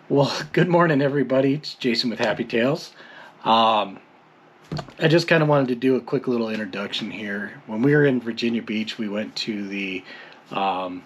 Well, good morning, everybody. It's Jason with Happy Tales. Um, I just kind of wanted to do a quick little introduction here. When we were in Virginia Beach, we went to the, um,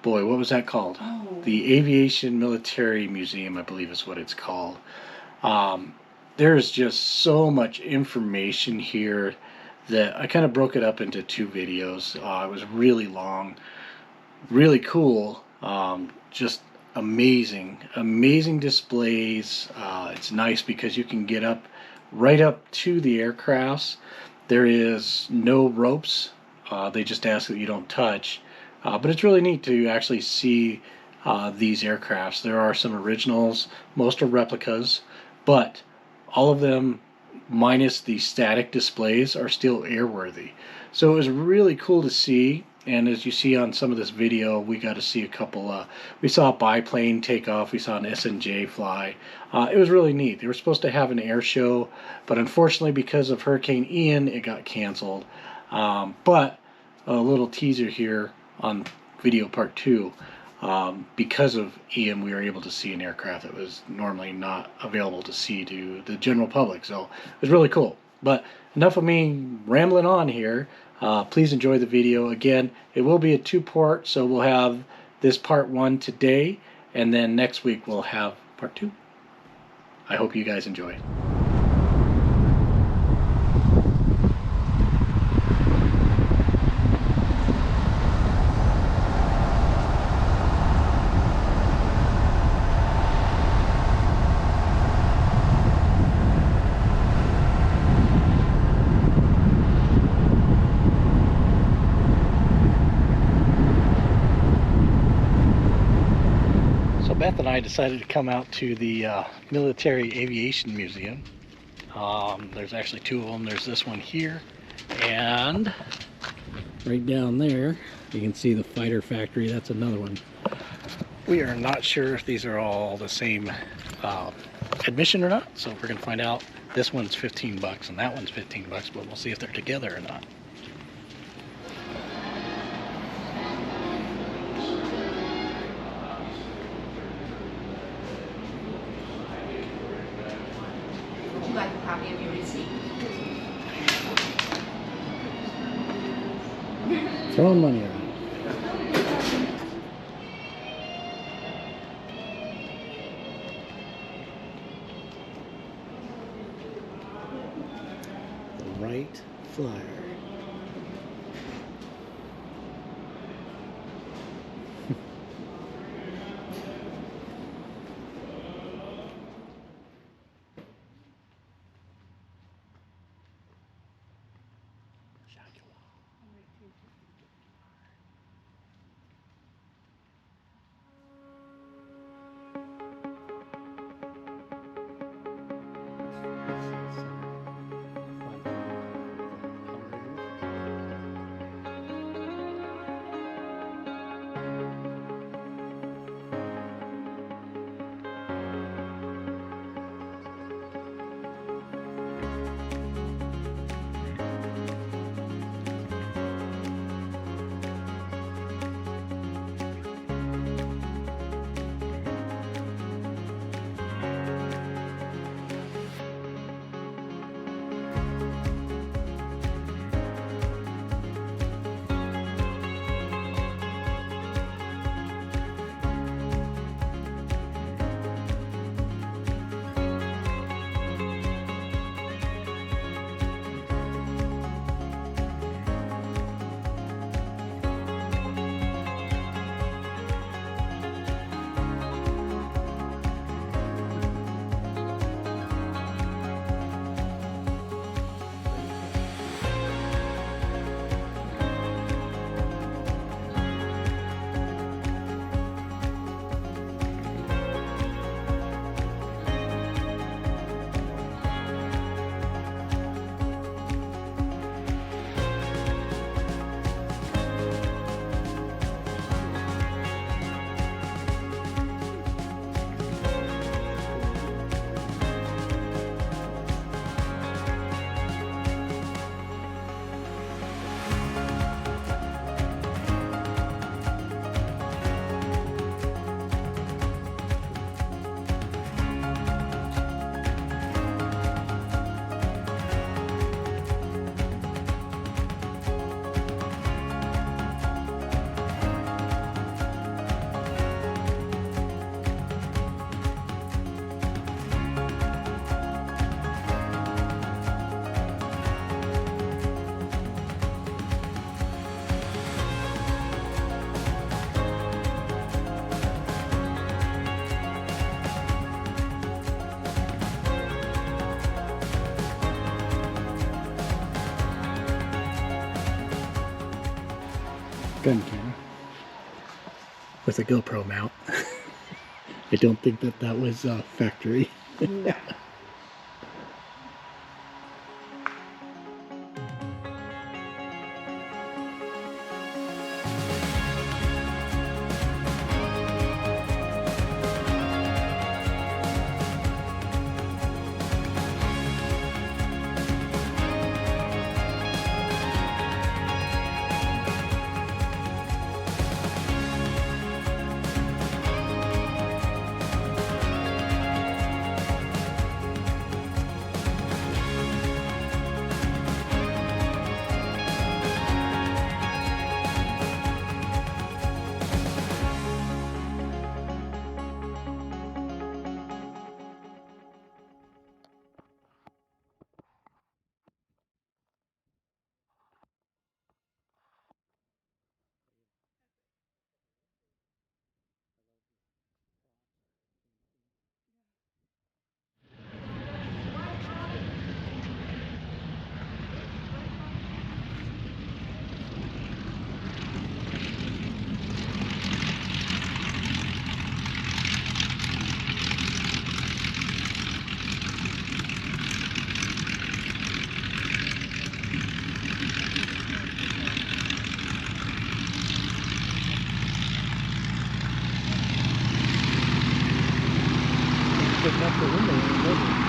boy, what was that called? The Aviation Military Museum, I believe is what it's called. Um, there's just so much information here that I kind of broke it up into two videos. It was really long, really cool. Just amazing displays. It's nice because you can get up right up to the aircrafts. There is no ropes. They just ask that you don't touch. But it's really neat to actually see these aircrafts. There are some originals, most are replicas, but all of them, minus the static displays, are still airworthy. So it was really cool to see. And as you see on some of this video, we got to see a couple. We saw a biplane take off. We saw an SNJ fly. It was really neat. They were supposed to have an air show, but unfortunately, because of Hurricane Ian, it got canceled. But a little teaser here on video part 2. Because of Ian, we were able to see an aircraft that was normally not available to see to the general public. So it was really cool. But enough of me rambling on here. Please enjoy the video. Again, it will be a 2-part, so we'll have this part 1 today, and then next week we'll have part 2. I hope you guys enjoy. Beth and I decided to come out to the Military Aviation Museum. There's actually 2 of them. There's this one here, and right down there you can see the fighter factory. That's another one. We are not sure if these are all the same admission or not, so we're gonna find out. This one's $15 and that one's $15, but we'll see if they're together or not. Would you like a copy of your receipt? Throwing money around. The Wright Flyer. gun camera with a GoPro mount. I don't think that was factory. No. Putting up the window there, wasn't it?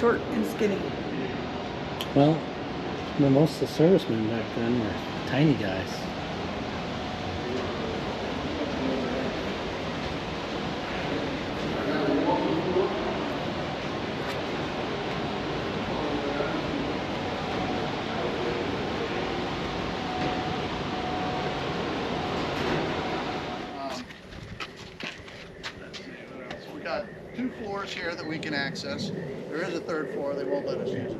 short and skinny. Well, most of the servicemen back then were tiny guys. We got 2 floors here that we can access. There is a 3rd floor, they won't let us use it.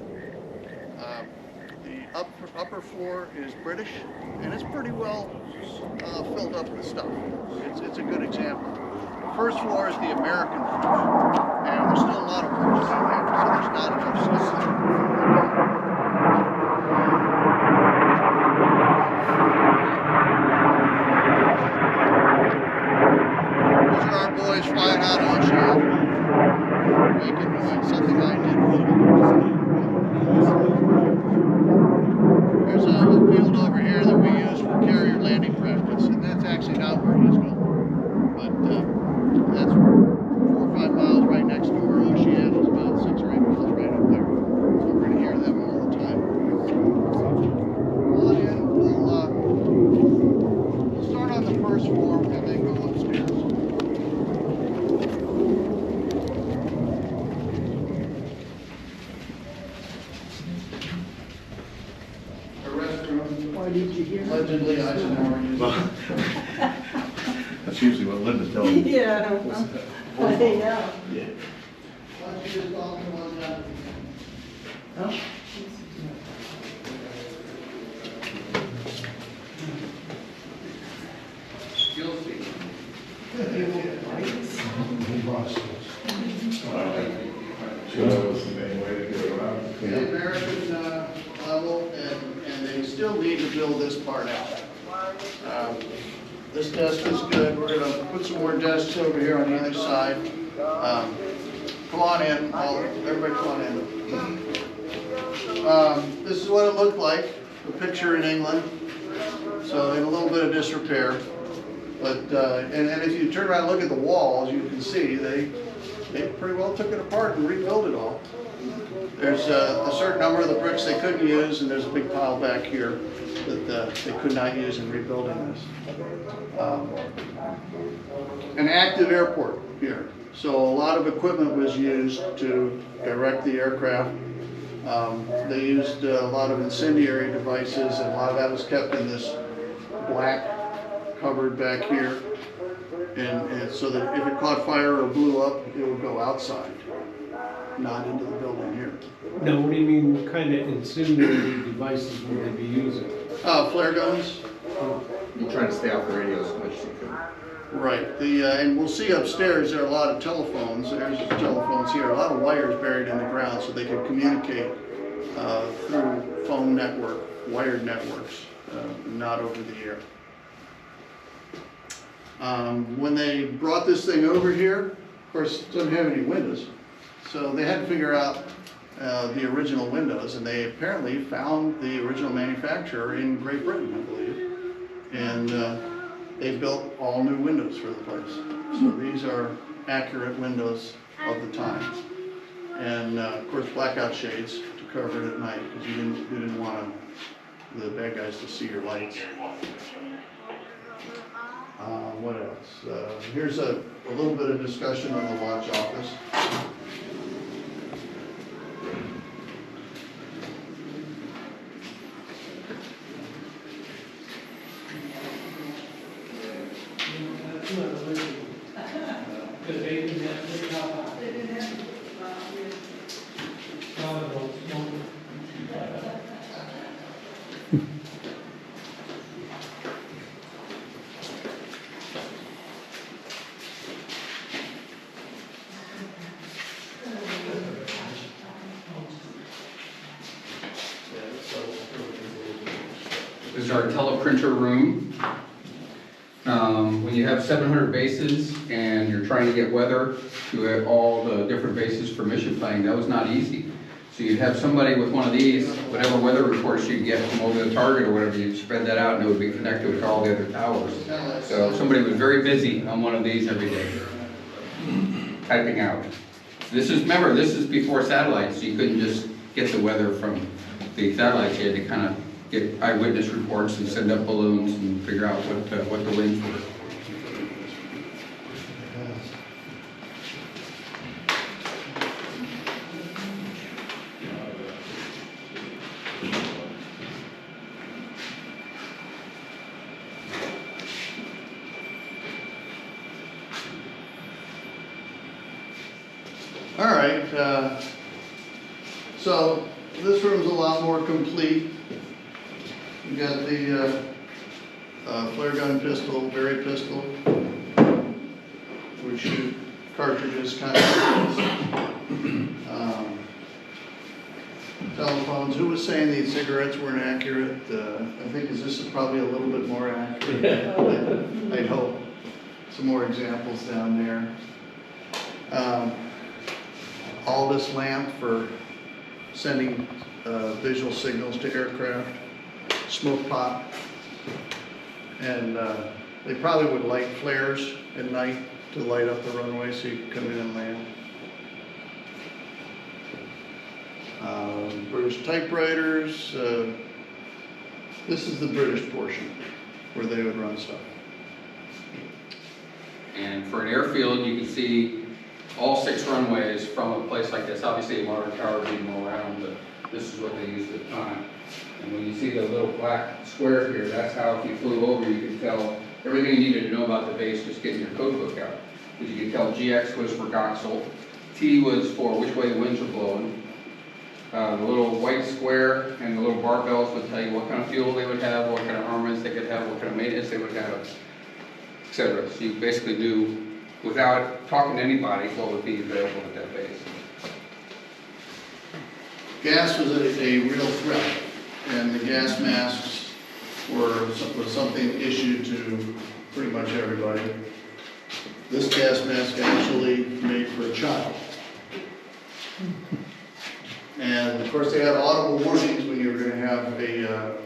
The upper floor is British, and it's pretty well filled up with stuff. It's a good example. The 1st floor is the American floor, and there's still a lot of work to do there, so there's not enough space. Those are our boys flying out of Ocean, making something I did. There's a field over here that we use for carrier landing practice, and that's actually not where he's going. But that's 4 or 5 miles right next door. Ocean is about 6 or 8 miles right up there. So we're going to hear them all the time. Come on in. We'll start on the 1st floor and then go upstairs. Why did you hear? Allegedly, Eisenhower used it. That's usually what Linda tells me. Yeah, I don't know. I think now. Yeah. Why don't you just call me one time? Oh. You'll see. Sure, that was the main way to get around. The American level, and they still need to build this part out. This desk is good. We're going to put some more desks over here on either side. Come on in, everybody come on in. This is what it looked like, the picture in England. So in a little bit of disrepair. But, and if you turn around and look at the walls, you can see they pretty well took it apart and rebuilt it all. There's a certain number of the bricks they couldn't use, and there's a big pile back here that they could not use in rebuilding this. An active airport here. So a lot of equipment was used to direct the aircraft. They used a lot of incendiary devices, and a lot of that was kept in this black cupboard back here. And so that if it caught fire or blew up, it would go outside, not into the building here. Now, what do you mean, what kind of incendiary devices would they be using? Flare guns. You're trying to stay off the radio as much as you can. Right. And we'll see upstairs there are a lot of telephones. There's telephones here. A lot of wires buried in the ground so they could communicate through phone network, wired networks, not over the air. When they brought this thing over here, of course, it doesn't have any windows, so they had to figure out the original windows, and they apparently found the original manufacturer in Great Britain, I believe, and they built all new windows for the place. So these are accurate windows of the time, and of course blackout shades to cover it at night because you didn't want the bad guys to see your lights. What else? Here's a little bit of discussion on the launch office. This is our teleprinter room. When you have 700 bases and you're trying to get weather to all the different bases for mission planning, that was not easy. So you'd have somebody with one of these, whatever weather reports you'd get from over the target or whatever, you'd spread that out and it would be connected with all the other towers. So somebody was very busy on one of these every day, typing out. Remember, this is before satellites, so you couldn't just get the weather from the satellites. You had to kind of get eyewitness reports and send up balloons and figure out what the winds were. All right, so this room's a lot more complete. You got the flare gun pistol, Berry pistol, which shoot cartridges kind of. Telephones. Who was saying these cigarettes weren't accurate? I think this is probably a little bit more accurate. I'd hope. Some more examples down there. Aldous lamp for sending visual signals to aircraft, smoke pot, and they probably would light flares at night to light up the runway so you could come in and land. British typewriters, this is the British portion where they would run stuff. And for an airfield, you can see all 6 runways from a place like this. Obviously, a modern tower would be more around, but this is what they used at the time. And when you see the little black square here, that's how if you flew over, you could tell everything you needed to know about the base just getting your code book out. Because you could tell GX was for Goxel, T was for which way the winds were blowing. The little white square and the little barbells would tell you what kind of fuel they would have, what kind of armaments they could have, what kind of maintenance they would have, etc. So you basically knew, without talking to anybody, what would be available at that base. Gas was a real threat, and the gas masks was something issued to pretty much everybody. This gas mask actually made for a child. And of course they had audible warnings when you were going to have a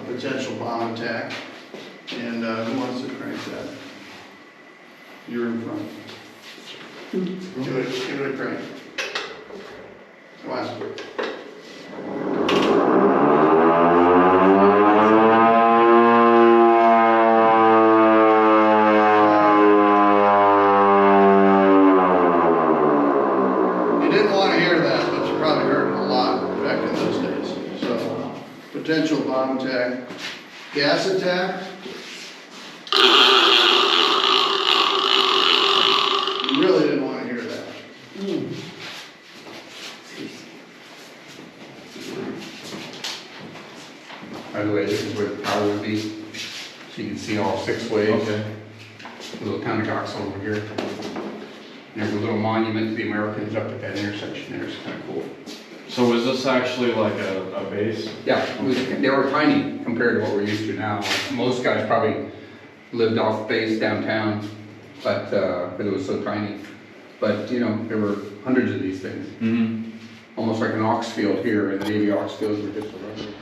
potential bomb attack. And who wants to crank that? You're in front. Give it a crank. Come on. You didn't want to hear that, but you probably heard it a lot back in those days. So, potential bomb attack, gas attack. Really didn't want to hear that. By the way, this is where the tower would be. So you can see all 6 waves. Okay. A little town of Goxel over here. And there's a little monument to the Americans up at that intersection there. It's kind of cool. So was this actually like a base? Yeah, they were tiny compared to what we're used to now. Most guys probably lived off base downtown, but it was so tiny. But you know, there were hundreds of these things. Mm-hmm. Almost like an ox field here, and the Navy ox fields were just around.